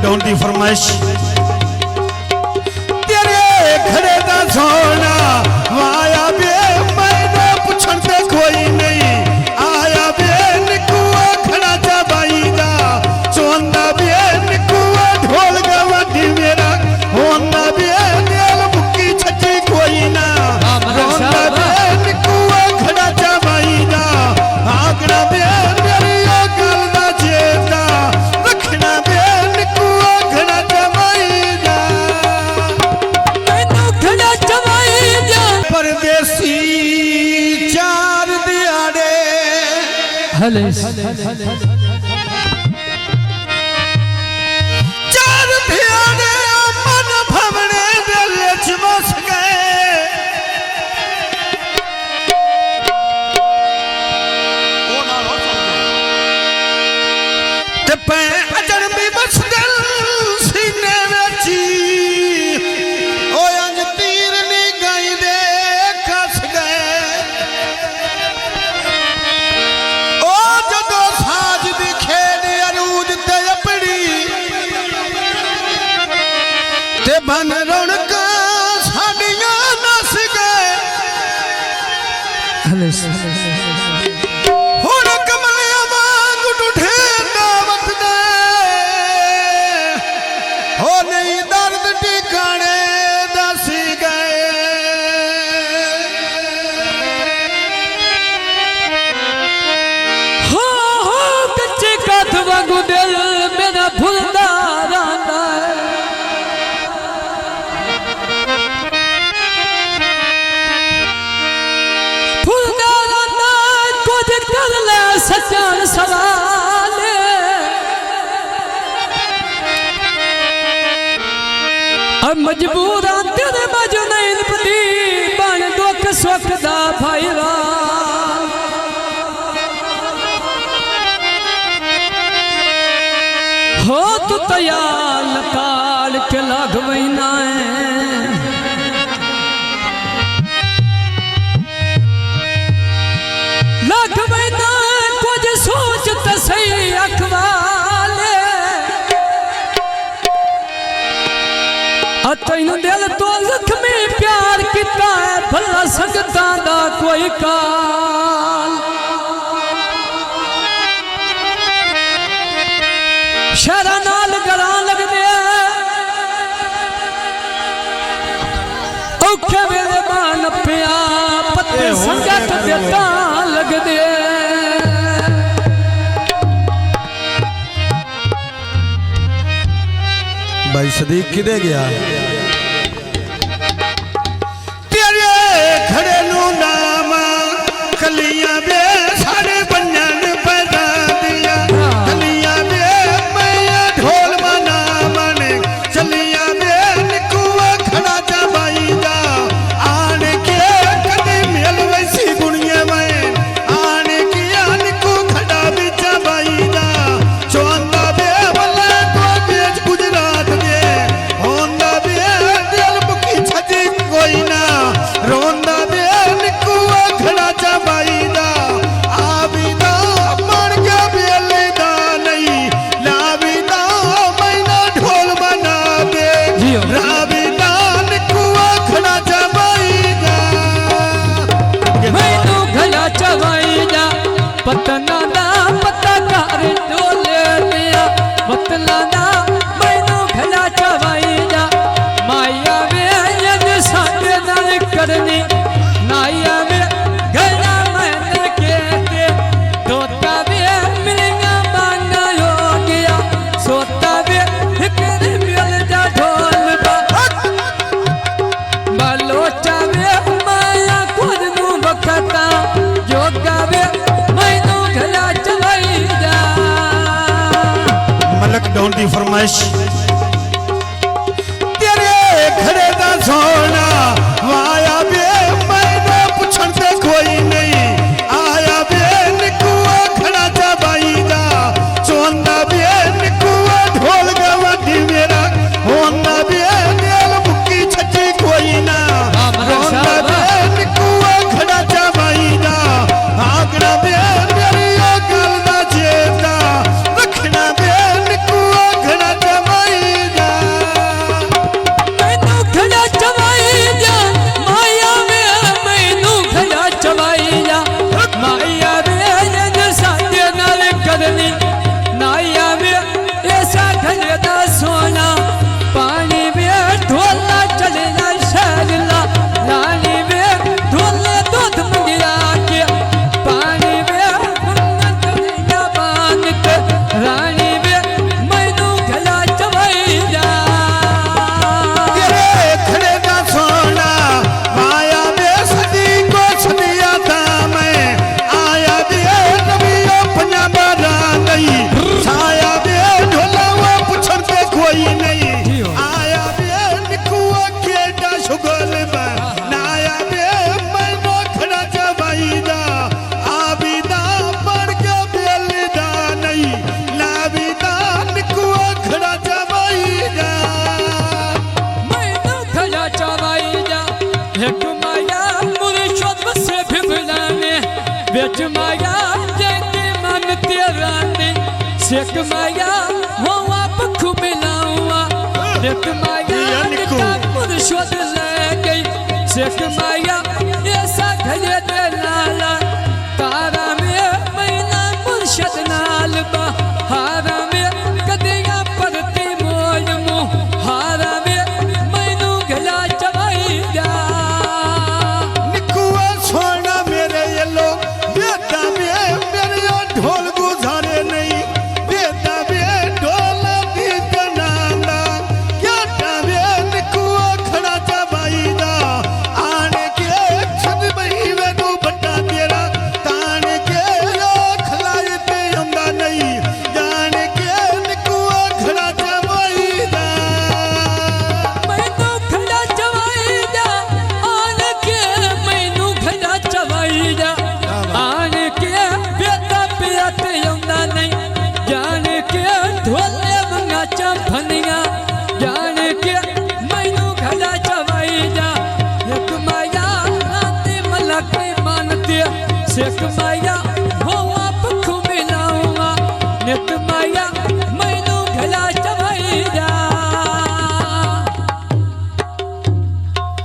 lockdown की फरमाइश तेरे घरे दा सोना वाया बे मैंने पूछन ते कोई नहीं आया बे निकुआ खड़ा जा बाई दा सोना बे निकुआ ढोल गवादी मेरा होना बे दिल मुक्की छची कोई ना होना बे निकुआ खड़ा जा बाई दा आगड़ा बे मेरी गल दा जेदा रखना बे निकुआ खड़ा जा बाई दा मैनू खड़ा जवाई जा परदेसी चार दिहाड़े हले चार दिहाड़े मन भवने दिल च बस गए ते पै अजर भी बस दिल सीने विच ओ अंज तीर नी गई दे कस गए ओ जदों साज दी खेड अरूज ते अपनी ते बन रौनक साडियां नस गए हले हुण कमलियां वांग ढूंढे दावत दे हो नहीं दर्द ठिकाने दस गए हो कच्चे काठ वांगू दिल मेरा भुलदा रंदा भुलदा रंदा कुछ कर ले सच्चन सवाल अब मजबूर तेरे बाजू नहीं निपदी बन दुख सुख दा भाईवा हो तू तयाल काल के लाग महीना लाग महीना कुछ सोच तो सही अखवाले तैनू दिल तो जख्मी प्यार किता है भला संगता दा कोई काल शहरा नाल गला लगदे औखे वेले मान पिया पत्ते संगत दे तां लगदे भाई सदीक किदे गया तेरे खड़े नू नाम कलियां बे सारे बन्नन पैदा दिया कलियां बे मैं ढोल मना मन चलियां बे निकुआ खड़ा जा बाई दा आन के कदे मेल वैसी गुणिया मैं आन के निकू खड़ा बिच बाई दा चोंदा बे वल्ले तो बेच गुजरात दे होंदा बे दिल मुकी छजी कोई ना रोंदा बे निकुआ खड़ा जा बाई दा आबिदा मन के बेले दा नहीं लाबिदा मैना ढोल बना दे राबिदा निकुआ खड़ा जा बाई दा मैनू घड़ा चवाई जा पतना दा पता कर डोले दिया पतला दा मैनू घड़ा चवाई जा माया वे यद साडे नाल करनी नाया वे घड़ा मैंने कहते तोता वे मिलना मांगा हो गया सोता वे फिक्र मिल जा ढोल बा बालोचा वे माया खुद नू बखता जोगा वे मैनू घड़ा चवाई जा मलक डाउन की फरमाइश तेरे घरे दा सोना वाया बे मैंने पूछन ते कोई नहीं आया बे निकुआ खड़ा जा बाई दा सोना बे निकुआ ढोल गवादी मेरा होना बे दिल मुक्की छची कोई ना होना बे निकुआ खड़ा जा बाई दा आगड़ा बे मेरी गल दा जेदा रखना बे निकुआ खड़ा जा बाई शेख माया हो आप मिलाऊंगा एक माया का मुर्शद ले गई शेख माया ऐसा घले दे लाला तारा में मैना मुर्शद नाल हारा में कदिया परती मोल मुँह हारा में मैनू घला चवाई जा निकुआ सोना मेरे ये लोग बेटा में मेरे यो ढोल गुजारे नहीं बेटा में ढोल दी जनाना क्या टावे निकुआ खड़ा चबाई जा आने के छद बही वेनू बट्टा तेरा ताने के यो खलाई पे अंदा नहीं जाने के निकुआ खड़ा चबाई जा मैनू खड़ा चवाई जा आन के मैनू खड़ा चवाई जा आन के बेटा पिया ते यंदा नहीं जान के ढोले मंगा चंफनिया जान के मैनू खड़ा चवाई जा एक माया आते मलक मानते शेख माया